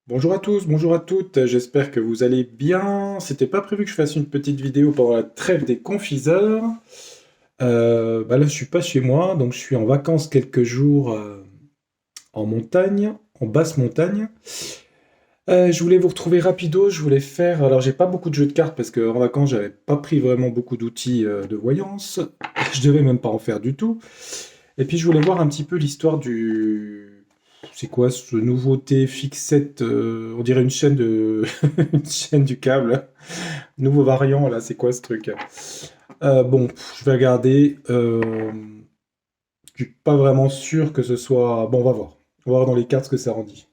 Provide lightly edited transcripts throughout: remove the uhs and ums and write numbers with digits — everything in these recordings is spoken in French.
Bonjour à tous, bonjour à toutes, j'espère que vous allez bien. C'était pas prévu que je fasse une petite vidéo pendant la trêve des confiseurs. Là je suis pas chez moi, donc je suis en vacances quelques jours en montagne, en basse montagne. Je voulais vous retrouver rapido, je voulais faire... Alors j'ai pas beaucoup de jeux de cartes parce qu'en vacances j'avais pas pris vraiment beaucoup d'outils de voyance. Je devais même pas en faire du tout. Et puis je voulais voir un petit peu l'histoire du... C'est quoi ce nouveauté fixette on dirait une chaîne de... une chaîne du câble. Nouveau variant, là, c'est quoi ce truc? Bon, je vais regarder. Je suis pas vraiment sûr que ce soit... Bon, on va voir. On va voir dans les cartes ce que ça en dit.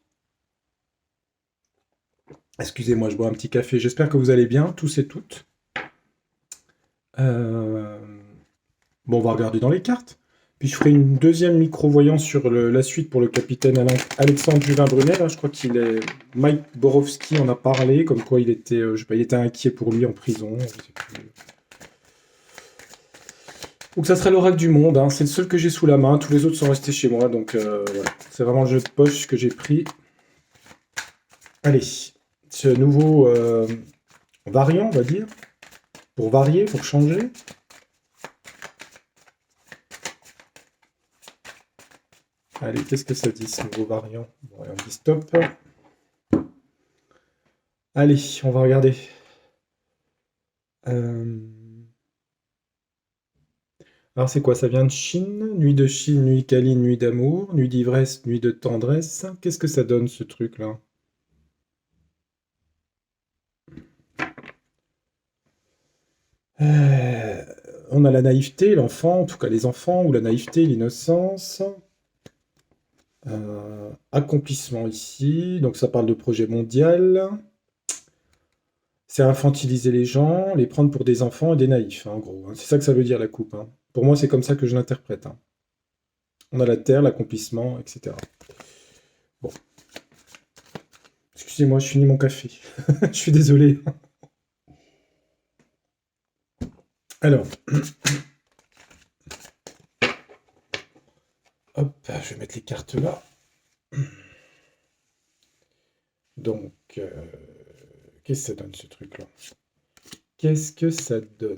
Excusez-moi, je bois un petit café. J'espère que vous allez bien, tous et toutes. Euh, Bon, on va regarder dans les cartes. Puis je ferai une deuxième micro-voyance sur la suite pour le capitaine Alexandre Juvin-Brunet. Là, je crois qu'il est... Mike Borowski en a parlé, comme quoi il était, je sais pas, il était inquiet pour lui en prison. Je sais plus. Donc ça serait l'oracle du monde, hein. C'est le seul que j'ai sous la main. Tous les autres sont restés chez moi, donc voilà. C'est vraiment le jeu de poche que j'ai pris. Allez, ce nouveau variant, on va dire, pour varier, pour changer. Allez, qu'est-ce que ça dit ce nouveau variant? Bon, on dit stop. Allez, on va regarder. Euh, Alors c'est quoi? Ça vient de Chine? Nuit de Chine, nuit câline, nuit d'amour, nuit d'ivresse, nuit de tendresse. Qu'est-ce que ça donne ce truc-là? Euh, on a la naïveté, l'enfant, en tout cas les enfants, ou la naïveté, l'innocence. Accomplissement ici, donc ça parle de projet mondial. C'est infantiliser les gens, les prendre pour des enfants et des naïfs, hein, en gros, hein. C'est ça que ça veut dire la coupe, hein. Pour moi, c'est comme ça que je l'interprète, hein. On a la terre, l'accomplissement, etc. Bon, excusez-moi, je finis mon café. Je suis désolé. Alors, hop, je vais mettre les cartes là. Donc, qu'est-ce que ça donne ce truc-là? Qu'est-ce que ça donne?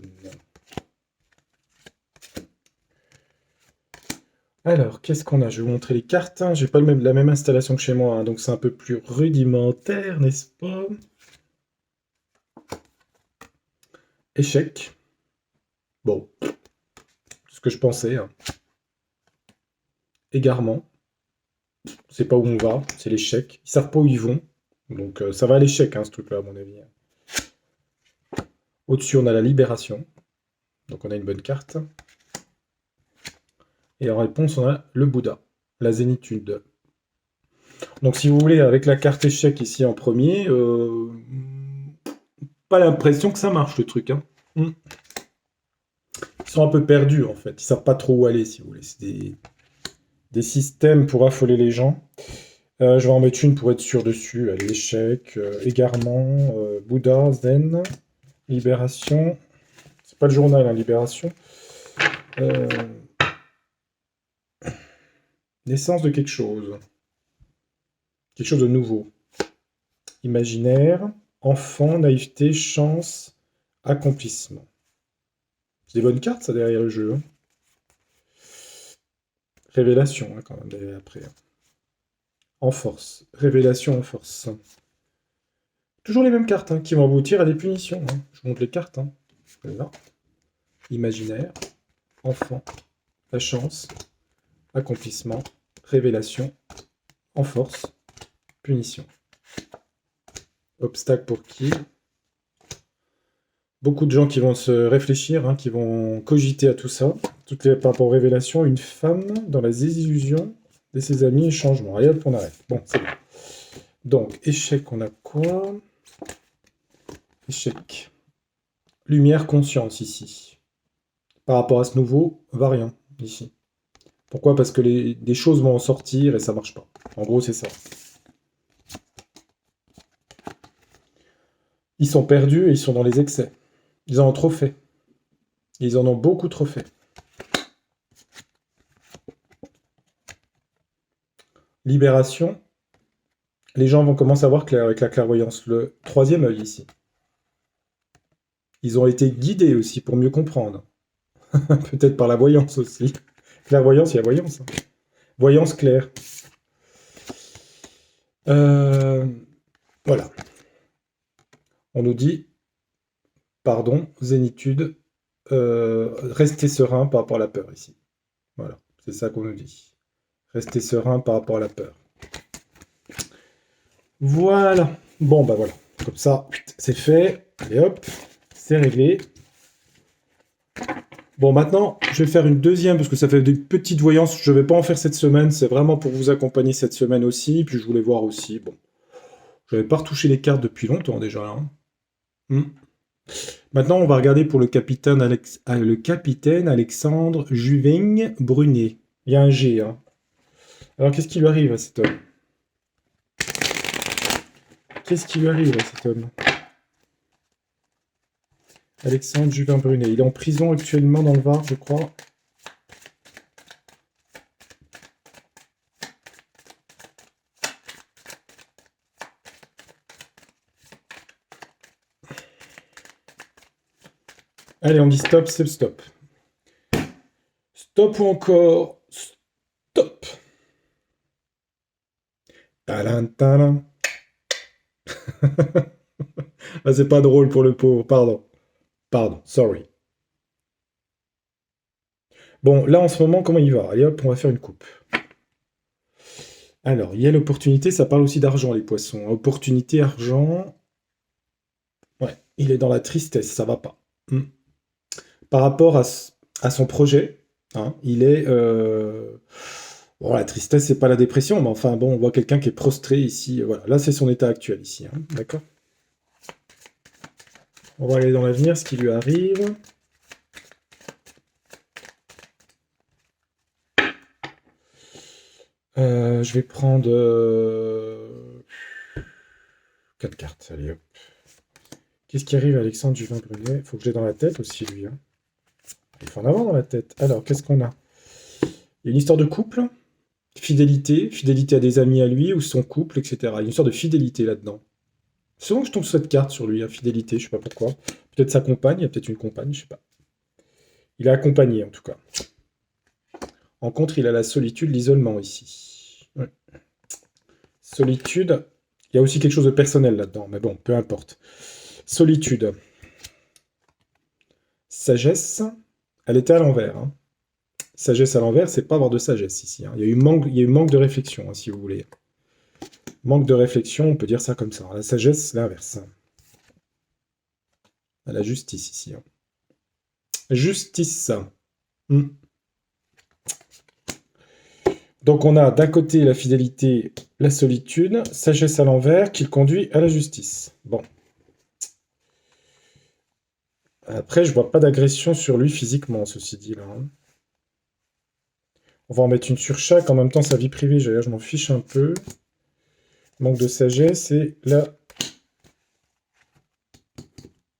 Alors, qu'est-ce qu'on a? Je vais vous montrer les cartes, hein. J'ai pas la même installation que chez moi, hein, donc c'est un peu plus rudimentaire, n'est-ce pas? Échec. Bon, c'est ce que je pensais, hein. Égarement. C'est pas où on va, c'est l'échec. Ils savent pas où ils vont. Donc ça va à l'échec, hein, ce truc-là, à mon avis. Au-dessus, on a la libération. Donc on a une bonne carte. Et en réponse, on a le Bouddha, la zénitude. Donc si vous voulez, avec la carte échec ici en premier, pas l'impression que ça marche le truc, hein. Ils sont un peu perdus en fait. Ils savent pas trop où aller, si vous voulez. C'est des systèmes pour affoler les gens. Je vais en mettre une pour être sûr dessus. Allez, échec, égarement, Bouddha, zen, libération. C'est pas le journal, hein, libération. Euh, Naissance de quelque chose. Quelque chose de nouveau. Imaginaire, enfant, naïveté, chance, accomplissement. C'est des bonnes cartes, ça, derrière le jeu, hein. Révélation, hein, quand même, derrière, après, hein. En force. Révélation en force. Toujours les mêmes cartes, hein, qui vont aboutir à des punitions, hein. Je vous montre les cartes, hein. Là. Imaginaire, enfant, la chance, accomplissement, révélation, en force, punition. Obstacle pour qui? Beaucoup de gens qui vont se réfléchir, hein, qui vont cogiter à tout ça. Toutes les par rapport aux révélations, une femme dans la désillusion de ses amis et changement. Allez hop, on arrête. Bon, c'est bon. Donc, échec, on a quoi? Échec. Lumière, conscience, ici. Par rapport à ce nouveau variant, ici. Pourquoi? Parce que des choses vont en sortir et ça marche pas. En gros, c'est ça. Ils sont perdus et ils sont dans les excès. Ils en ont trop fait. Ils en ont beaucoup trop fait. Libération. Les gens vont commencer à voir clair avec la clairvoyance. Le troisième œil ici. Ils ont été guidés aussi pour mieux comprendre. Peut-être par la voyance aussi. Clairvoyance, il y a voyance. Hein. Voyance claire. Voilà. On nous dit, pardon, zénitude, restez serein par rapport à la peur ici. Voilà, c'est ça qu'on nous dit. Restez serein par rapport à la peur. Voilà. Bon, bah voilà. Comme ça, c'est fait. Allez hop, c'est réglé. Bon, maintenant, je vais faire une deuxième, parce que ça fait des petites voyances. Je ne vais pas en faire cette semaine. C'est vraiment pour vous accompagner cette semaine aussi. Puis je voulais voir aussi. Bon, je n'avais pas retouché les cartes depuis longtemps déjà. Hein. Maintenant, on va regarder pour le capitaine, Alexandre Juving Brunet. Il y a un G. Hein. Alors, qu'est-ce qui lui arrive à cet homme? Qu'est-ce qui lui arrive à cet homme? Alexandre Juvin Brunet. Il est en prison actuellement dans le Var, je crois. Allez, on dit stop, c'est stop. Stop ou encore stop. Talan, talan. Ah, c'est pas drôle pour le pauvre, pardon. Pardon, sorry. Bon, là en ce moment, comment il va? Allez hop, on va faire une coupe. Alors, il y a l'opportunité, ça parle aussi d'argent, les poissons. Opportunité, argent. Ouais, il est dans la tristesse, ça va pas. Par rapport à son projet, hein, il est... Bon, la tristesse, c'est pas la dépression, mais enfin, bon, on voit quelqu'un qui est prostré ici. Voilà, là, c'est son état actuel ici. Hein, d'accord? On va aller dans l'avenir, ce qui lui arrive. Je vais prendre 4 cartes. Allez, hop. Qu'est-ce qui arrive à Alexandre Juvin-Brunet? Faut que j'ai dans la tête aussi, lui. Hein. Il faut en avoir dans la tête. Alors, qu'est-ce qu'on a? Il y a une histoire de couple, fidélité à des amis à lui ou son couple, etc. Il y a une histoire de fidélité là-dedans. Souvent que je tombe sur cette carte sur lui, hein, fidélité, je sais pas pourquoi. Peut-être sa compagne, il y a peut-être une compagne, je sais pas. Il est accompagné en tout cas. En contre, il a la solitude, l'isolement ici. Ouais. Solitude, il y a aussi quelque chose de personnel là-dedans, mais bon, peu importe. Solitude. Sagesse, elle était à l'envers. Hein. Sagesse à l'envers, c'est pas avoir de sagesse ici. Hein. Il y a eu manque de réflexion, hein, si vous voulez. Manque de réflexion, on peut dire ça comme ça. La sagesse, l'inverse. La justice ici. Hein. Justice. Donc on a d'un côté la fidélité, la solitude, sagesse à l'envers, qui le conduit à la justice. Bon. Après, je vois pas d'agression sur lui physiquement, ceci dit là. Hein. On va en mettre une sur chaque, en même temps sa vie privée, je m'en fiche un peu. Manque de sagesse et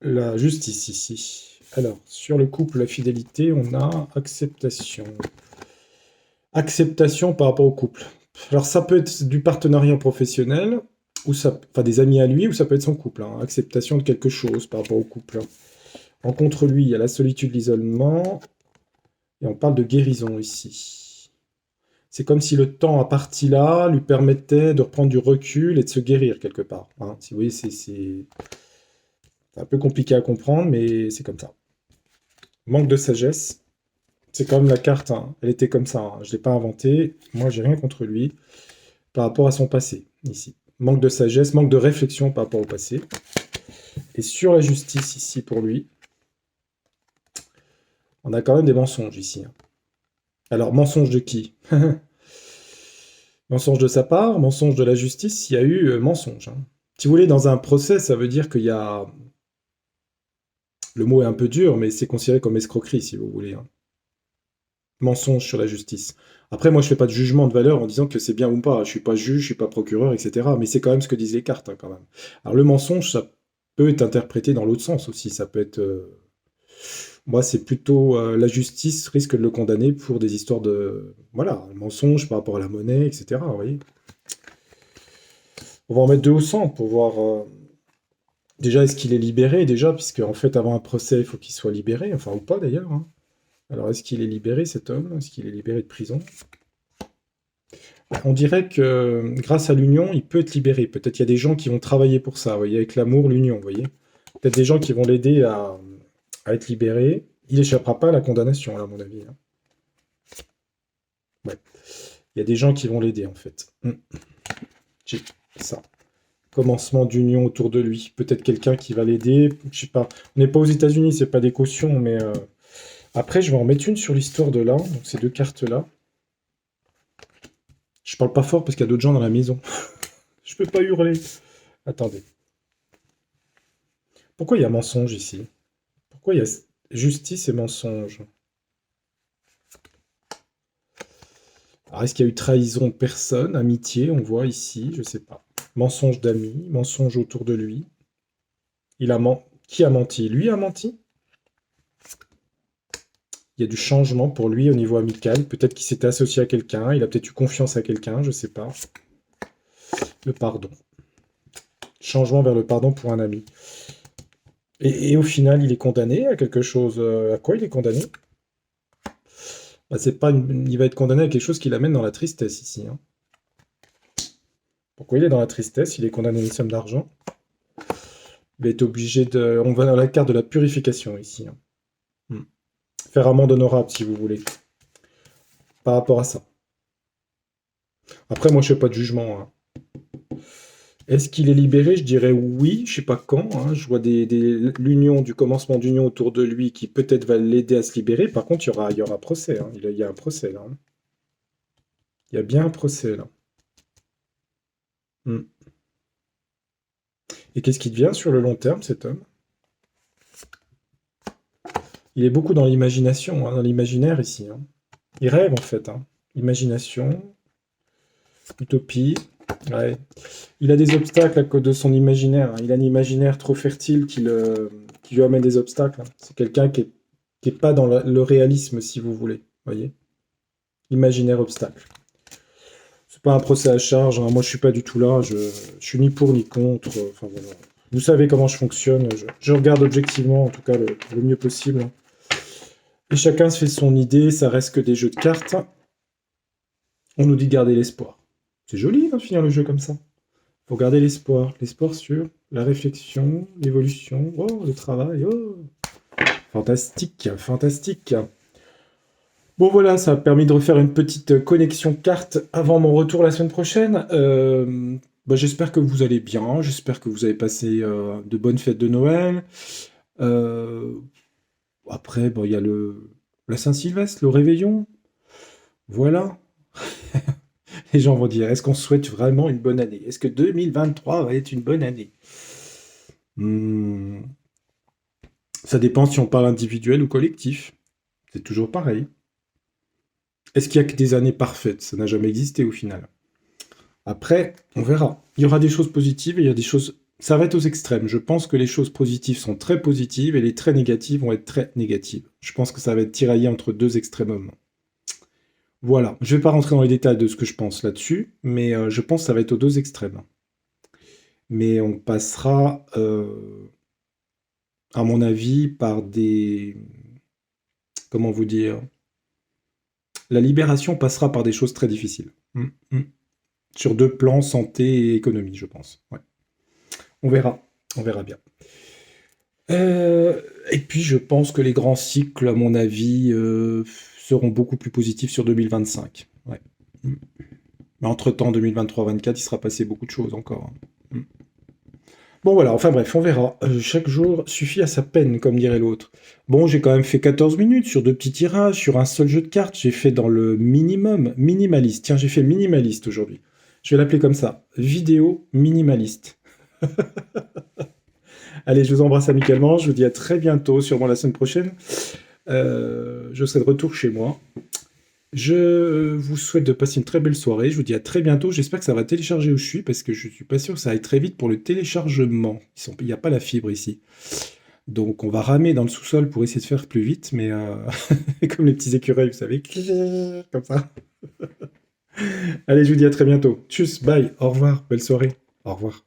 la justice ici. Alors, sur le couple, la fidélité, on a acceptation. Acceptation par rapport au couple. Alors, ça peut être du partenariat professionnel, ou ça, enfin des amis à lui, ou ça peut être son couple. Hein. Acceptation de quelque chose par rapport au couple. En contre lui, il y a la solitude, l'isolement, et on parle de guérison ici. C'est comme si le temps à partie là lui permettait de reprendre du recul et de se guérir quelque part. Hein. Si vous voyez, c'est un peu compliqué à comprendre, mais c'est comme ça. Manque de sagesse. C'est comme la carte, hein. Elle était comme ça. Hein. Je ne l'ai pas inventée. Moi, j'ai rien contre lui par rapport à son passé, ici. Manque de sagesse, manque de réflexion par rapport au passé. Et sur la justice, ici, pour lui, on a quand même des mensonges, ici. Hein. Alors, mensonge de qui? Mensonge de sa part, mensonge de la justice, il y a eu mensonge. Hein. Si vous voulez, dans un procès, ça veut dire qu'il y a... Le mot est un peu dur, mais c'est considéré comme escroquerie, si vous voulez. Hein. Mensonge sur la justice. Après, moi, je fais pas de jugement de valeur en disant que c'est bien ou pas. Je suis pas juge, je suis pas procureur, etc. Mais c'est quand même ce que disent les cartes, hein, quand même. Alors, le mensonge, ça peut être interprété dans l'autre sens aussi. Ça peut être... Moi, c'est plutôt la justice risque de le condamner pour des histoires de... Voilà, mensonge par rapport à la monnaie, etc. Vous voyez. On va en mettre deux au centre pour voir déjà est-ce qu'il est libéré déjà, puisque en fait avant un procès il faut qu'il soit libéré, enfin ou pas d'ailleurs, hein. Alors est-ce qu'il est libéré cet homme? Est-ce qu'il est libéré de prison? On dirait que grâce à l'union il peut être libéré. Peut-être qu'il y a des gens qui vont travailler pour ça, vous voyez, avec l'amour, l'union, vous voyez. Peut-être des gens qui vont l'aider à être libéré. Il échappera pas à la condamnation, là, à mon avis, hein. Ouais. Il y a des gens qui vont l'aider en fait. J'ai ça. Commencement d'union autour de lui. Peut-être quelqu'un qui va l'aider. Je sais pas. On n'est pas aux États-Unis, c'est pas des cautions, mais après, je vais en mettre une sur l'histoire de là. Donc ces deux cartes-là. Je parle pas fort parce qu'il y a d'autres gens dans la maison. Je peux pas hurler. Attendez. Pourquoi il y a mensonge ici? Pourquoi il y a justice et mensonge? Alors, est-ce qu'il y a eu trahison de personne, amitié, on voit ici, je sais pas. Mensonge d'amis, mensonge autour de lui. Qui a menti? Lui a menti? Il y a du changement pour lui au niveau amical. Peut-être qu'il s'était associé à quelqu'un, il a peut-être eu confiance à quelqu'un, je sais pas. Le pardon. Changement vers le pardon pour un ami. Et au final, il est condamné à quelque chose. À quoi il est condamné? Bah, c'est pas il va être condamné à quelque chose qui l'amène dans la tristesse ici, hein. Pourquoi il est dans la tristesse? Il est condamné à une somme d'argent. Il va être obligé de... On va dans la carte de la purification ici, hein. Faire amende honorable, si vous voulez. Par rapport à ça. Après, moi, je fais pas de jugement, hein. Est-ce qu'il est libéré? Je dirais oui, je sais pas quand, hein. Je vois l'union, du commencement d'union autour de lui qui peut-être va l'aider à se libérer. Par contre, il y aura procès, hein. Il y a un procès, là, hein. Il y a bien un procès, là. Hmm. Et qu'est-ce qui devient sur le long terme, cet homme? Il est beaucoup dans l'imagination, hein, dans l'imaginaire ici, hein. Il rêve, en fait, hein. Imagination, utopie. Ouais. Il a des obstacles à cause de son imaginaire, hein. Il a un imaginaire trop fertile qui lui amène des obstacles, hein. C'est quelqu'un qui est pas dans le réalisme, si vous voulez. Voyez? Imaginaire obstacle. C'est pas un procès à charge, hein. Moi, je suis pas du tout là. Je suis ni pour ni contre. Enfin, voilà. Vous savez comment je fonctionne. Je regarde objectivement, en tout cas, le mieux possible, hein. Et chacun se fait son idée. Ça reste que des jeux de cartes. On nous dit de garder l'espoir. C'est joli, hein, de finir le jeu comme ça. Faut garder l'espoir. L'espoir sur la réflexion, l'évolution, oh, le travail, oh. Fantastique, fantastique. Bon voilà, ça a permis de refaire une petite connexion carte avant mon retour la semaine prochaine. Bah, j'espère que vous allez bien, j'espère que vous avez passé de bonnes fêtes de Noël. Euh, Après, bon, il y a la Saint-Sylvestre, le réveillon. Voilà. Les gens vont dire, est-ce qu'on souhaite vraiment une bonne année? Est-ce que 2023 va être une bonne année? Hmm, Ça dépend si on parle individuel ou collectif. C'est toujours pareil. Est-ce qu'il y a que des années parfaites? Ça n'a jamais existé au final. Après, on verra. Il y aura des choses positives et il y a des choses... Ça va être aux extrêmes. Je pense que les choses positives sont très positives et les très négatives vont être très négatives. Je pense que ça va être tiraillé entre deux extrémums. Voilà. Je ne vais pas rentrer dans les détails de ce que je pense là-dessus, mais je pense que ça va être aux deux extrêmes. Mais on passera, à mon avis, par des... Comment vous dire? La libération passera par des choses très difficiles. Sur deux plans, santé et économie, je pense. Ouais. On verra bien. Et puis je pense que les grands cycles, à mon avis, seront beaucoup plus positifs sur 2025. Ouais. Mais entre-temps, 2023-2024, il sera passé beaucoup de choses encore, hein. Bon voilà, enfin bref, on verra. Chaque jour suffit à sa peine, comme dirait l'autre. Bon, j'ai quand même fait 14 minutes sur deux petits tirages, sur un seul jeu de cartes. J'ai fait dans le minimum, minimaliste. Tiens, j'ai fait minimaliste aujourd'hui. Je vais l'appeler comme ça. Vidéo minimaliste. Allez, je vous embrasse amicalement. Je vous dis à très bientôt, sûrement la semaine prochaine. Je serai de retour chez moi. Je vous souhaite de passer une très belle soirée. Je vous dis à très bientôt. J'espère que ça va télécharger où je suis parce que je suis pas sûr que ça aille très vite pour le téléchargement. Il n'y a pas la fibre ici. Donc on va ramer dans le sous-sol pour essayer de faire plus vite, mais comme les petits écureuils, vous savez, comme ça. Allez, je vous dis à très bientôt. Tchuss, bye, au revoir, belle soirée. Au revoir.